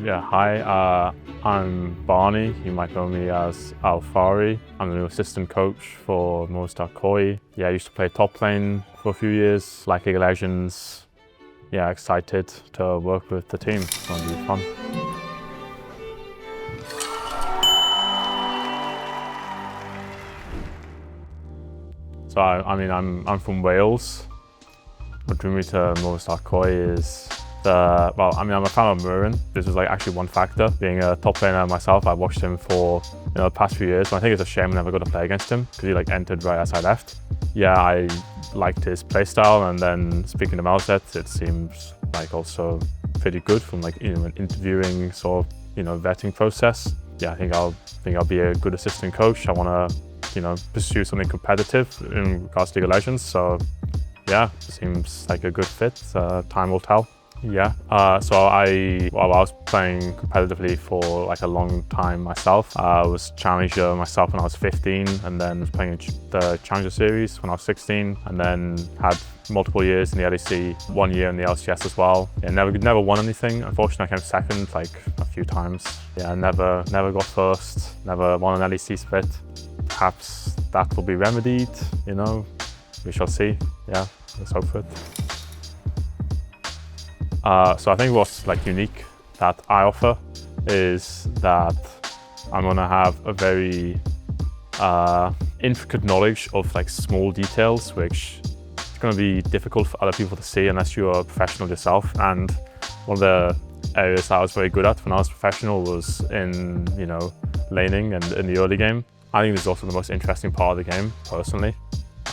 Yeah, hi, I'm Barney. You might know me as Alphari. I'm the new assistant coach for Movistar KOI. Yeah, I used to play top lane for a few years, like League of Legends. Yeah, excited to work with the team. It's going to be fun. So, I'm from Wales. What drew me to Movistar KOI is I'm a fan of Murin. This was actually one factor. Being a top laner myself, I watched him for the past few years. So I think it's a shame I never got to play against him because he entered right as I left. Yeah, I liked his playstyle, and then speaking to Malzet, it seems also pretty good from an interviewing sort of vetting process. Yeah, I think I'll be a good assistant coach. I want to pursue something competitive in regards to League of Legends. So yeah, seems like a good fit. Time will tell. Yeah, so I was playing competitively for a long time myself. I was challenger myself when I was 15, and then was playing the Challenger Series when I was 16, and then had multiple years in the LEC, 1 year in the LCS as well. Yeah, never won anything. Unfortunately, I came second a few times. Yeah, never got first, never won an LEC split. Perhaps that will be remedied, we shall see. Yeah, let's hope for it. So I think what's unique that I offer is that I'm gonna have a very intricate knowledge of small details, which is gonna be difficult for other people to see unless you're a professional yourself. And one of the areas that I was very good at when I was professional was in laning and in the early game. I think this is also the most interesting part of the game, personally.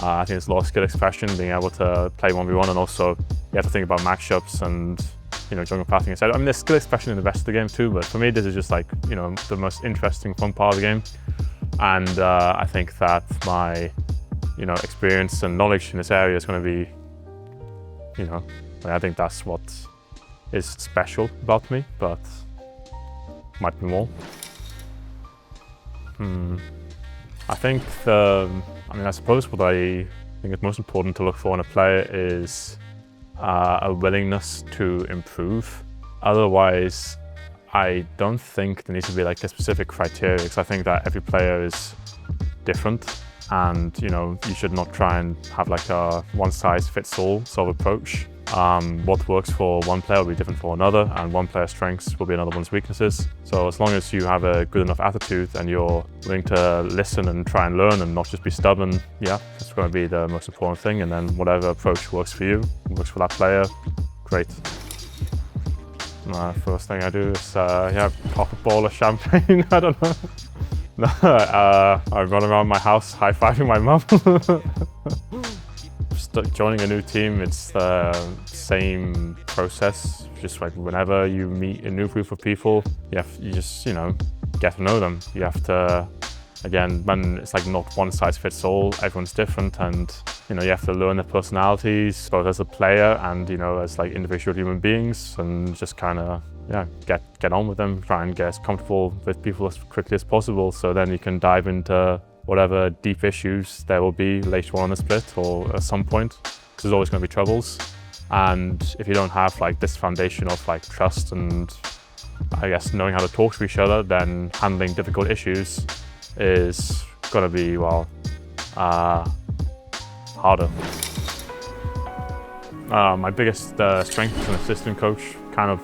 I think there's a lot of skill expression, being able to play 1v1, and also you have to think about matchups and jungle pathing, etc. I mean, there's skill expression in the rest of the game too, but for me this is just the most interesting, fun part of the game. And I think that my experience and knowledge in this area is going to be I think that's what is special about me, but might be more. I think I suppose what I think is most important to look for in a player is a willingness to improve. Otherwise, I don't think there needs to be a specific criteria, because I think that every player is different, and you should not try and have a one-size-fits-all sort of approach. What works for one player will be different for another, and one player's strengths will be another one's weaknesses. So as long as you have a good enough attitude and you're willing to listen and try and learn and not just be stubborn, yeah, that's going to be the most important thing. And then whatever approach works for you, works for that player, great. First thing I do is pop a ball of champagne. I don't know. No, I run around my house high-fiving my mum. Joining a new team, it's the same process. Just whenever you meet a new group of people, you just get to know them. You have to, again, when it's not one size fits all, everyone's different, and you have to learn their personalities both as a player and as individual human beings, and just kind of get on with them. Try and get as comfortable with people as quickly as possible, so then you can dive into whatever deep issues there will be later on in the split or at some point, because there's always going to be troubles. And if you don't have this foundation of trust and I guess knowing how to talk to each other, then handling difficult issues is going to be harder. My biggest strength as an assistant coach, kind of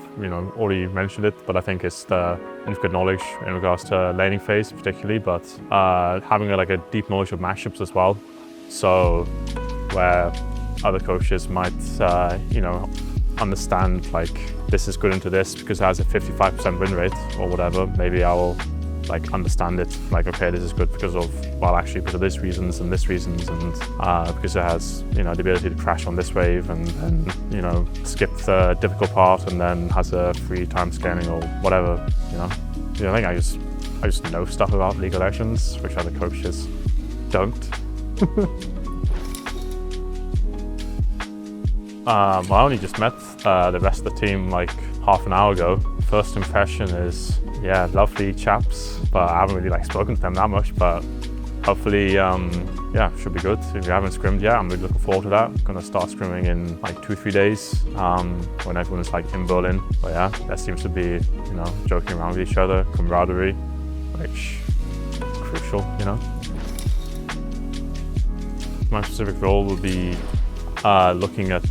already mentioned it, but I think it's the intricate knowledge in regards to laning phase particularly, but having a deep knowledge of matchups as well. So where other coaches might understand this is good into this because it has a 55% win rate or whatever, maybe I will understand it okay, this is good because of because of this reasons and this reasons, and because it has the ability to crash on this wave and then skip the difficult part and then has a free time scaling or whatever. I think I just know stuff about League of Legends which other coaches don't. I only just met the rest of the team half an hour ago. First impression is, yeah, lovely chaps, but I haven't really spoken to them that much, but hopefully, yeah, should be good. If you haven't scrimmed yet, I'm really looking forward to that. Gonna start scrimming in like 2-3 days when everyone's like in Berlin. But yeah, there seems to be, you know, joking around with each other, camaraderie, which is crucial, you know. My specific role will be looking at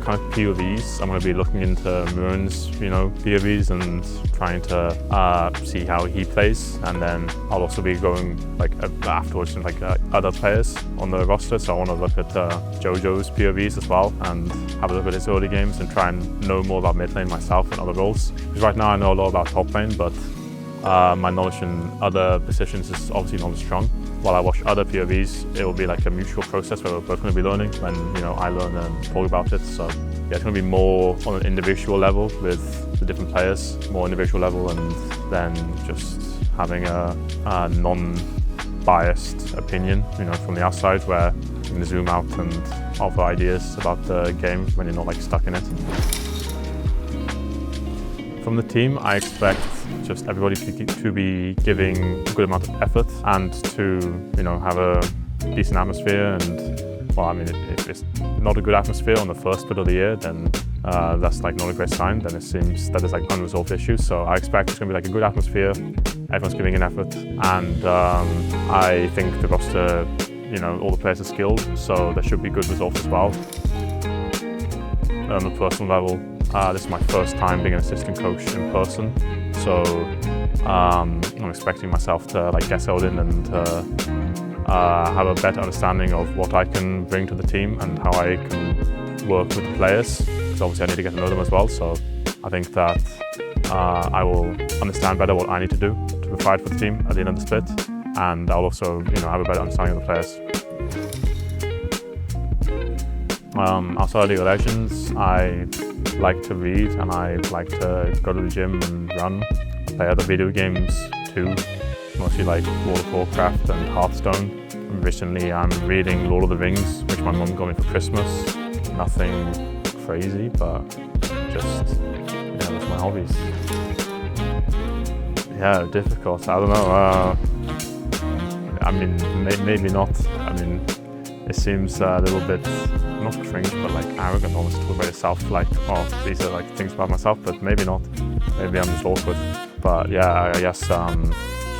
kind of POVs. I'm going to be looking into Muren's, you know, POVs and trying to see how he plays, and then I'll also be going like afterwards to like other players on the roster. So I want to look at Jojo's POVs as well and have a look at his early games and try and know more about mid lane myself and other roles. Because right now I know a lot about top lane, but my knowledge in other positions is obviously not as strong. While I watch other POVs, it will be like a mutual process where we're both going to be learning when, you know, I learn and talk about it. So yeah, it's going to be more on an individual level with the different players, more individual level, and then just having a non-biased opinion, you know, from the outside, where you can zoom out and offer ideas about the game when you're not like stuck in it. From the team, I expect just everybody to be giving a good amount of effort and to, you know, have a decent atmosphere. And well, I mean, if it's not a good atmosphere on the first bit of the year, then that's like not a great sign. Then it seems that there's like unresolved issues. So I expect it's going to be like a good atmosphere. Everyone's giving an effort, and I think the roster, you know, all the players are skilled, so there should be good results as well. On a personal level, this is my first time being an assistant coach in person, so I'm expecting myself to like get settled in and have a better understanding of what I can bring to the team and how I can work with the players, because obviously I need to get to know them as well. So I think that I will understand better what I need to do to provide for the team at the end of the split, and I'll also, you know, have a better understanding of the players. Outside of League of Legends, I like to read and I like to go to the gym and run. I play other video games too, mostly like World of Warcraft and Hearthstone. And recently I'm reading Lord of the Rings, which my mum got me for Christmas. Nothing crazy, but just, yeah, that's my hobbies. Yeah, difficult, I don't know. I mean, maybe not. I mean, it seems a little bit, not cringe, but like arrogant almost to talk about yourself, like, oh, these are like things about myself, but maybe not. Maybe I'm just awkward. But yeah, I guess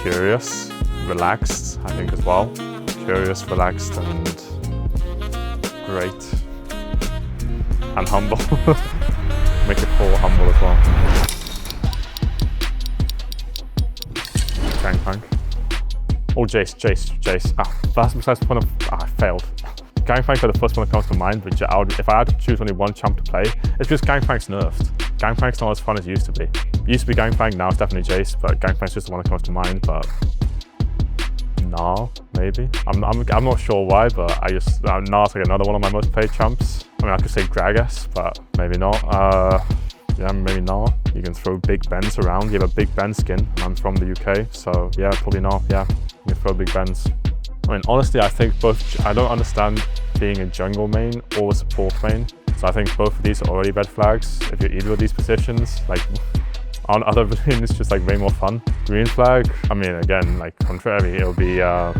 curious, relaxed, I think as well. Curious, relaxed, and great. And humble. Make it full humble as well. Gangplank. Oh, Jace. That's besides the point of, I failed. Gangplank are the first one that comes to mind, but if I had to choose only one champ to play, it's because Gangplank's nerfed. Gangplank's not as fun as it used to be. It used to be Gangplank, now it's definitely Jace, but Gangplank's just the one that comes to mind, but Gnar, maybe? I'm not sure why, but I just, Gnar's like another one of my most played champs. I mean, I could say Gragas, but maybe not. Yeah, maybe Gnar. You can throw big Bens around. You have a big Ben skin, and I'm from the UK, so yeah, probably Gnar, yeah. You can throw big Bens. I mean, honestly, I think both, I don't understand being a jungle main or a support main. So I think both of these are already red flags. If you're either of these positions, like on other lanes, it's just like way more fun. Green flag, I mean, again, like contrary, it'll be, I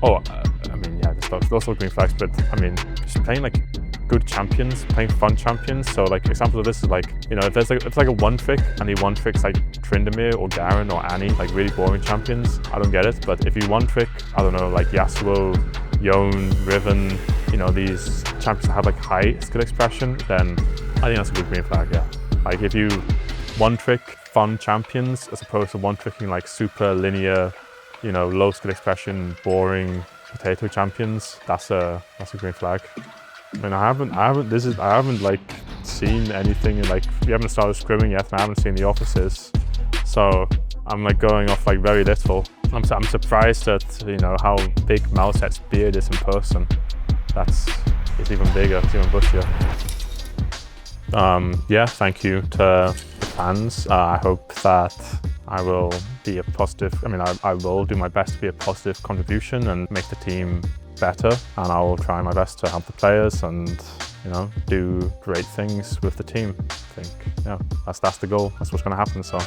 mean, yeah, there's also green flags, but I mean, just playing like good champions, playing fun champions. So like examples of this is like, you know, if it's like a one trick and he one tricks like Tryndamere or Garen or Annie, like really boring champions, I don't get it. But if you one trick, I don't know, like Yasuo, Yone, Riven, you know, these champions that have like high skill expression, then I think that's a good green flag, yeah. Like if you one trick fun champions as opposed to one tricking like super linear, you know, low skill expression, boring potato champions, that's a green flag. I mean, I haven't like seen anything in, like, we haven't started scrimming yet and I haven't seen the offices. So I'm like going off like very little. I'm surprised at, you know, how big Mousehead's beard is in person. It's even bigger, it's even bushier. Yeah, thank you to the fans. I hope that I will be a positive, I will do my best to be a positive contribution and make the team better, and I will try my best to help the players and, you know, do great things with the team. I think, yeah, that's the goal. That's what's going to happen. So.